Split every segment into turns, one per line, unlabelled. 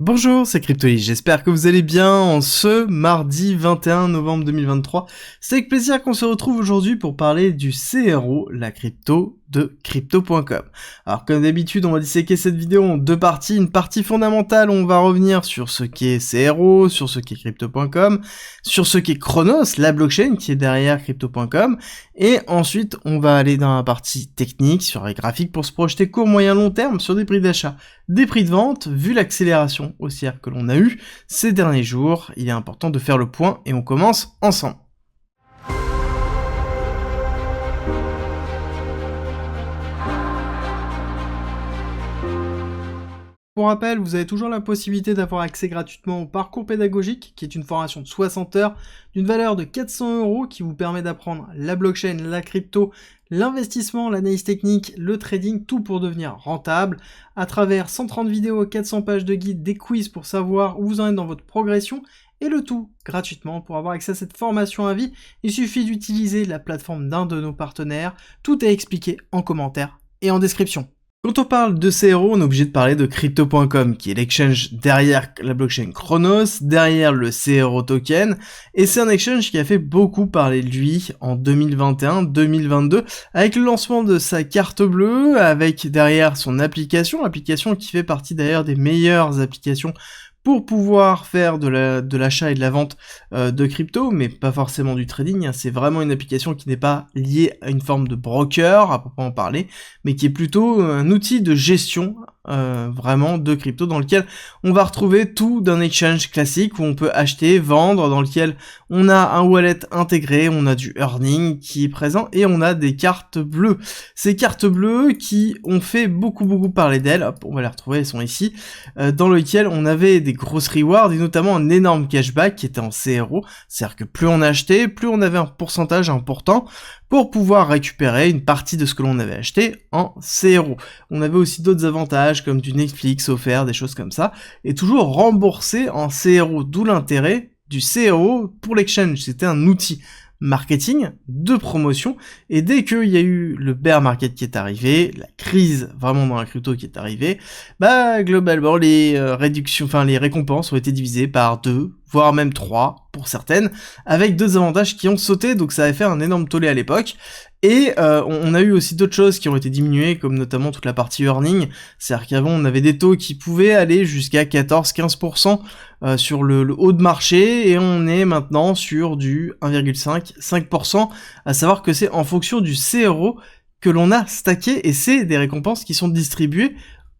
Bonjour, c'est Cryptoly, j'espère que vous allez bien en ce mardi 21 novembre 2023. C'est avec plaisir qu'on se retrouve aujourd'hui pour parler du CRO, la crypto de Crypto.com. Alors comme d'habitude, on va disséquer cette vidéo en deux parties. Une partie fondamentale, on va revenir sur ce qu'est CRO, sur ce qu'est Crypto.com, sur ce qu'est Chronos, la blockchain qui est derrière Crypto.com, et ensuite on va aller dans la partie technique, sur les graphiques pour se projeter court, moyen, long terme sur des prix d'achat, des prix de vente, vu l'accélération haussière que l'on a eue ces derniers jours. Il est important de faire le point et on commence ensemble. Pour rappel, vous avez toujours la possibilité d'avoir accès gratuitement au parcours pédagogique, qui est une formation de 60 heures d'une valeur de 400 € qui vous permet d'apprendre la blockchain, la crypto, l'investissement, l'analyse technique, le trading, tout pour devenir rentable, à travers 130 vidéos, 400 pages de guide, des quiz pour savoir où vous en êtes dans votre progression, et le tout gratuitement. Pour avoir accès à cette formation à vie, il suffit d'utiliser la plateforme d'un de nos partenaires, tout est expliqué en commentaire et en description. Quand on parle de CRO, on est obligé de parler de Crypto.com, qui est l'exchange derrière la blockchain Chronos, derrière le CRO token, et c'est un exchange qui a fait beaucoup parler de lui en 2021-2022, avec le lancement de sa carte bleue, avec derrière son application qui fait partie d'ailleurs des meilleures applications pour pouvoir faire de l'achat et de la vente de crypto, mais pas forcément du trading, hein. C'est vraiment une application qui n'est pas liée à une forme de broker, à proprement parler, mais qui est plutôt un outil de gestion vraiment de crypto, dans lequel on va retrouver tout d'un exchange classique, où on peut acheter, vendre, dans lequel on a un wallet intégré, on a du earning qui est présent, et on a des cartes bleues. Ces cartes bleues qui ont fait beaucoup parler d'elles, hop, on va les retrouver, elles sont ici, dans lequel on avait des grosses rewards, et notamment un énorme cashback qui était en CRO, c'est-à-dire que plus on achetait, plus on avait un pourcentage important pour pouvoir récupérer une partie de ce que l'on avait acheté en CRO. On avait aussi d'autres avantages comme du Netflix offert, des choses comme ça, et toujours remboursé en CRO, d'où l'intérêt du CRO pour l'exchange. C'était un outil marketing, de promotion, et dès qu'il y a eu le bear market qui est arrivé, la crise vraiment dans la crypto qui est arrivée, bah globalement les les récompenses ont été divisées par 2, voire même 3 pour certaines, avec deux avantages qui ont sauté, donc ça avait fait un énorme tollé à l'époque. Et on a eu aussi d'autres choses qui ont été diminuées, comme notamment toute la partie earning, c'est-à-dire qu'avant on avait des taux qui pouvaient aller jusqu'à 14-15% sur le haut de marché, et on est maintenant sur du 1,5% à savoir que c'est en fonction du CRO que l'on a stacké, et c'est des récompenses qui sont distribuées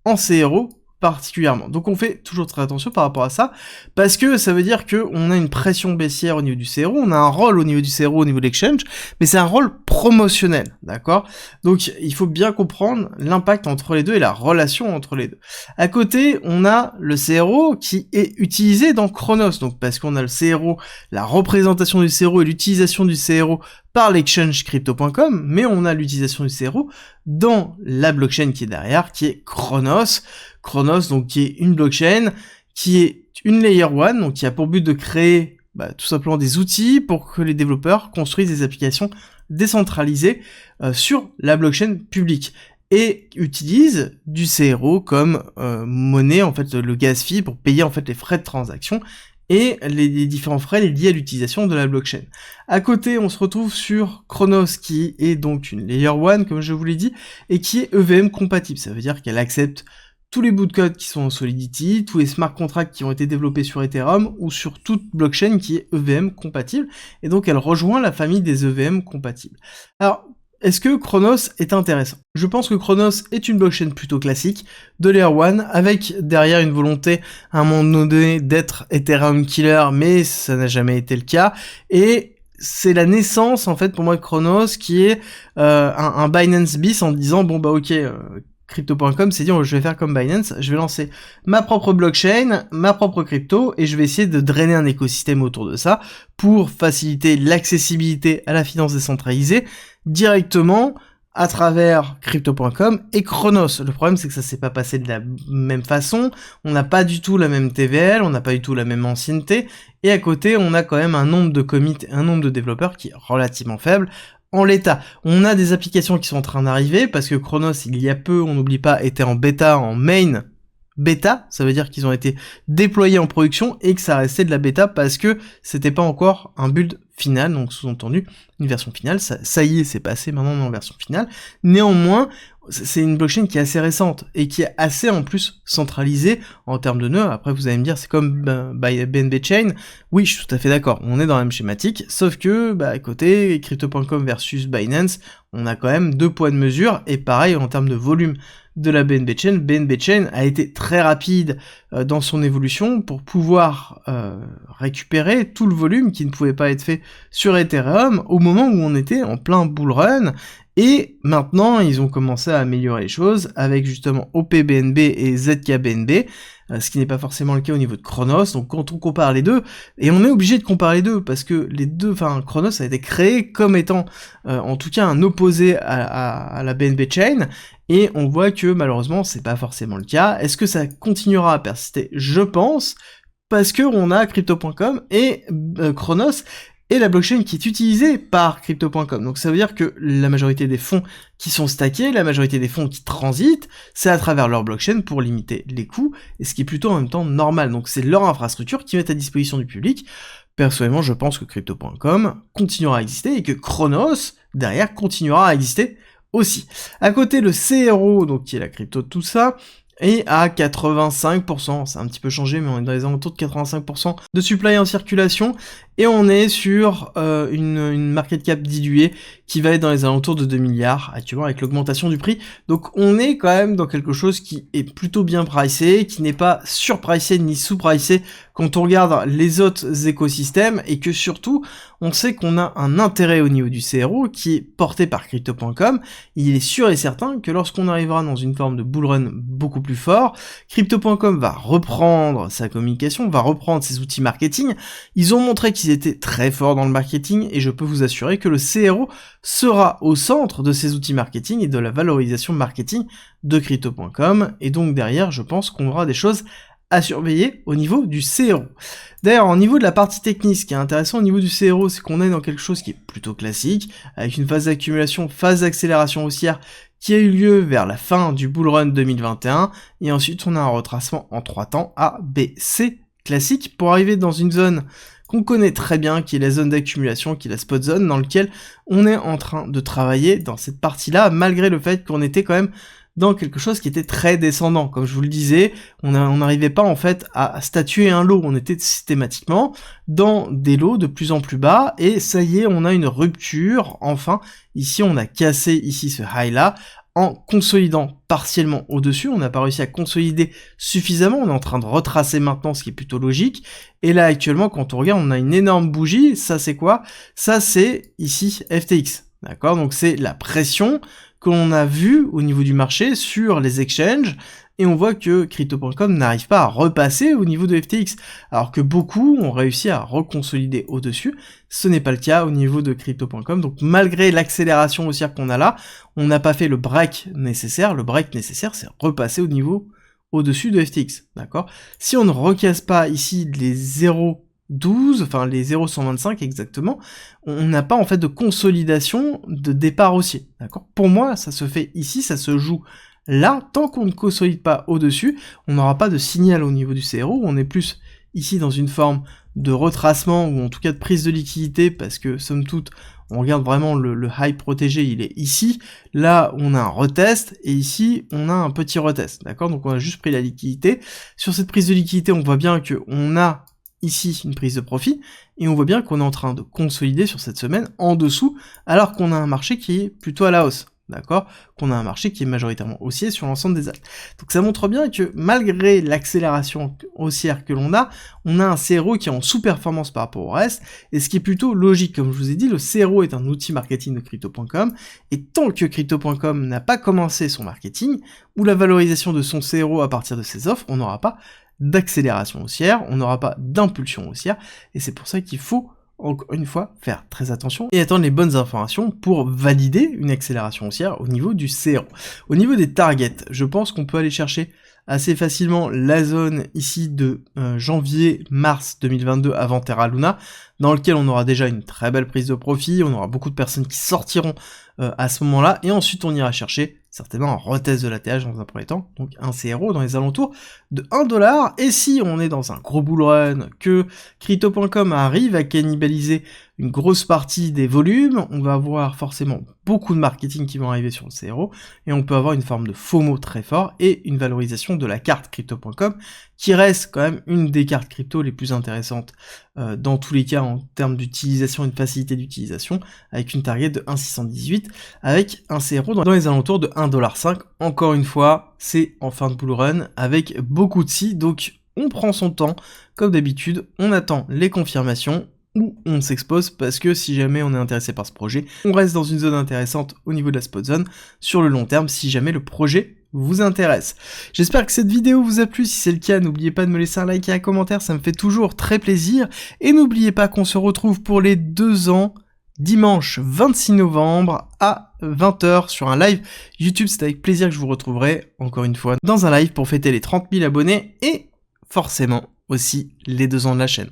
en CRO particulièrement. Donc on fait toujours très attention par rapport à ça, parce que ça veut dire que on a une pression baissière au niveau du CRO, on a un rôle au niveau du CRO, au niveau de l'exchange, mais c'est un rôle promotionnel, d'accord? Donc il faut bien comprendre l'impact entre les deux et la relation entre les deux. À côté, on a le CRO qui est utilisé dans Chronos, donc parce qu'on a le CRO, la représentation du CRO et l'utilisation du CRO par l'exchange Crypto.com, mais on a l'utilisation du CRO dans la blockchain qui est derrière, qui est Chronos. Chronos, donc qui est une blockchain, qui est une layer 1, donc qui a pour but de créer tout simplement des outils pour que les développeurs construisent des applications décentralisées sur la blockchain publique, et utilise du CRO comme monnaie, en fait, le gas fee pour payer en fait les frais de transaction et les différents frais liés à l'utilisation de la blockchain. À côté, on se retrouve sur Chronos, qui est donc une layer 1, comme je vous l'ai dit, et qui est EVM compatible. Ça veut dire qu'elle accepte tous les bouts de code qui sont en Solidity, tous les smart contracts qui ont été développés sur Ethereum ou sur toute blockchain qui est EVM compatible, et donc elle rejoint la famille des EVM compatibles. Alors, est-ce que Chronos est intéressant? Je pense que Chronos est une blockchain plutôt classique de Layer 1, avec derrière une volonté à un moment donné d'être Ethereum killer, mais ça n'a jamais été le cas, et c'est la naissance en fait pour moi de Chronos, qui est un Binance bis, en disant bon bah ok, Crypto.com s'est dit je vais faire comme Binance, je vais lancer ma propre blockchain, ma propre crypto, et je vais essayer de drainer un écosystème autour de ça pour faciliter l'accessibilité à la finance décentralisée directement à travers Crypto.com et Chronos. Le problème, c'est que ça s'est pas passé de la même façon, on n'a pas du tout la même TVL, on n'a pas du tout la même ancienneté, et à côté, on a quand même un nombre de commits, un nombre de développeurs qui est relativement faible. En l'état, on a des applications qui sont en train d'arriver, parce que Chronos, il y a peu, on n'oublie pas, était en bêta, en main bêta, ça veut dire qu'ils ont été déployés en production et que ça restait de la bêta parce que c'était pas encore un build final, donc sous-entendu une version finale, ça y est, c'est passé, maintenant on est en version finale. Néanmoins, c'est une blockchain qui est assez récente et qui est assez en plus centralisée en termes de nœuds. Après vous allez me dire c'est comme BNB Chain, oui je suis tout à fait d'accord, on est dans la même schématique, sauf que à côté, Crypto.com versus Binance, on a quand même 2 poids de mesure, et pareil en termes de volume de la BNB Chain a été très rapide dans son évolution pour pouvoir récupérer tout le volume qui ne pouvait pas être fait sur Ethereum au moment où on était en plein bull run. Et maintenant, ils ont commencé à améliorer les choses avec justement OPBNB et ZKBNB, ce qui n'est pas forcément le cas au niveau de Chronos. Donc quand on compare les deux, et on est obligé de comparer les deux, parce que les deux, Chronos a été créé comme étant, en tout cas, un opposé à la BNB Chain, et on voit que malheureusement, c'est pas forcément le cas. Est-ce que ça continuera à persister? Je pense, parce que on a Crypto.com et Chronos, et la blockchain qui est utilisée par Crypto.com. Donc ça veut dire que la majorité des fonds qui sont stackés, la majorité des fonds qui transitent, c'est à travers leur blockchain pour limiter les coûts, et ce qui est plutôt en même temps normal. Donc c'est leur infrastructure qui met à disposition du public. Personnellement, je pense que Crypto.com continuera à exister et que Chronos, derrière, continuera à exister aussi. À côté, le CRO, donc qui est la crypto de tout ça, et à 85%, ça a un petit peu changé, mais on est dans les alentours de 85% de supply en circulation, et on est sur une market cap diluée qui va être dans les alentours de 2 milliards actuellement avec l'augmentation du prix. Donc on est quand même dans quelque chose qui est plutôt bien pricé, qui n'est pas surpricé ni sous-pricé quand on regarde les autres écosystèmes, et que surtout on sait qu'on a un intérêt au niveau du CRO qui est porté par Crypto.com. Il est sûr et certain que lorsqu'on arrivera dans une forme de bull run beaucoup plus fort, Crypto.com va reprendre sa communication, va reprendre ses outils marketing. Ils ont montré qu'ils étaient très forts dans le marketing, et je peux vous assurer que le CRO sera au centre de ces outils marketing et de la valorisation marketing de Crypto.com, et donc derrière je pense qu'on aura des choses à surveiller au niveau du CRO. D'ailleurs, au niveau de la partie technique, ce qui est intéressant au niveau du CRO, c'est qu'on est dans quelque chose qui est plutôt classique, avec une phase d'accumulation, phase d'accélération haussière qui a eu lieu vers la fin du bull run 2021, et ensuite on a un retracement en 3 temps A, B, C classique pour arriver dans une zone qu'on connaît très bien, qui est la zone d'accumulation, qui est la spot zone, dans laquelle on est en train de travailler dans cette partie-là, malgré le fait qu'on était quand même dans quelque chose qui était très descendant. Comme je vous le disais, on n'arrivait pas en fait à statuer un lot, on était systématiquement dans des lots de plus en plus bas, et ça y est, on a une rupture, enfin, ici on a cassé ici ce high-là, en consolidant partiellement au-dessus, on n'a pas réussi à consolider suffisamment, on est en train de retracer maintenant, ce qui est plutôt logique, et là actuellement quand on regarde, on a une énorme bougie, ça c'est quoi? Ça c'est ici FTX, d'accord? Donc c'est la pression que l'on a vu au niveau du marché sur les exchanges, et on voit que Crypto.com n'arrive pas à repasser au niveau de FTX, alors que beaucoup ont réussi à reconsolider au-dessus. Ce n'est pas le cas au niveau de Crypto.com, donc malgré l'accélération haussière qu'on a là, on n'a pas fait le break nécessaire. Le break nécessaire, c'est repasser au niveau au-dessus de FTX, d'accord? Si on ne recasse pas ici les 0,12, enfin les 0,125 exactement, on n'a pas en fait de consolidation de départ haussier, d'accord? Pour moi, ça se fait ici, ça se joue là, tant qu'on ne consolide pas au-dessus, on n'aura pas de signal au niveau du CRO, on est plus ici dans une forme de retracement, ou en tout cas de prise de liquidité, parce que somme toute, on regarde vraiment le high protégé, il est ici, là on a un retest, et ici on a un petit retest, d'accord? Donc on a juste pris la liquidité. Sur cette prise de liquidité, on voit bien qu'on a ici une prise de profit, et on voit bien qu'on est en train de consolider sur cette semaine en dessous, alors qu'on a un marché qui est plutôt à la hausse, d'accord? Qu'on a un marché qui est majoritairement haussier sur l'ensemble des actes. Donc ça montre bien que malgré l'accélération haussière que l'on a un CRO qui est en sous-performance par rapport au reste, et ce qui est plutôt logique. Comme je vous ai dit, le CRO est un outil marketing de Crypto.com, et tant que Crypto.com n'a pas commencé son marketing, ou la valorisation de son CRO à partir de ses offres, on n'aura pas d'accélération haussière, on n'aura pas d'impulsion haussière, et c'est pour ça qu'il faut, encore une fois, faire très attention et attendre les bonnes informations pour valider une accélération haussière au niveau du CRO. Au niveau des targets, je pense qu'on peut aller chercher assez facilement la zone ici de janvier-mars 2022 avant Terra Luna, dans lequel on aura déjà une très belle prise de profit, on aura beaucoup de personnes qui sortiront à ce moment-là, et ensuite on ira chercher certainement un retest de l'ATH dans un premier temps, donc un CRO dans les alentours de 1$, et si on est dans un gros bull run, que Crypto.com arrive à cannibaliser une grosse partie des volumes, on va avoir forcément beaucoup de marketing qui vont arriver sur le CRO, et on peut avoir une forme de FOMO très fort, et une valorisation de la carte Crypto.com, qui reste quand même une des cartes crypto les plus intéressantes dans tous les cas en termes d'utilisation et de facilité d'utilisation, avec une target de 1,618, avec un CRO dans les alentours de 1,5$. Encore une fois, c'est en fin de bull run, avec beaucoup de si, donc on prend son temps, comme d'habitude, on attend les confirmations, ou on s'expose, parce que si jamais on est intéressé par ce projet, on reste dans une zone intéressante au niveau de la spot zone, sur le long terme, si jamais le projet vous intéresse. J'espère que cette vidéo vous a plu, si c'est le cas, n'oubliez pas de me laisser un like et un commentaire, ça me fait toujours très plaisir, et n'oubliez pas qu'on se retrouve pour les 2 ans, dimanche 26 novembre à 20h sur un live YouTube, c'est avec plaisir que je vous retrouverai, encore une fois, dans un live pour fêter les 30 000 abonnés, et forcément aussi les 2 ans de la chaîne.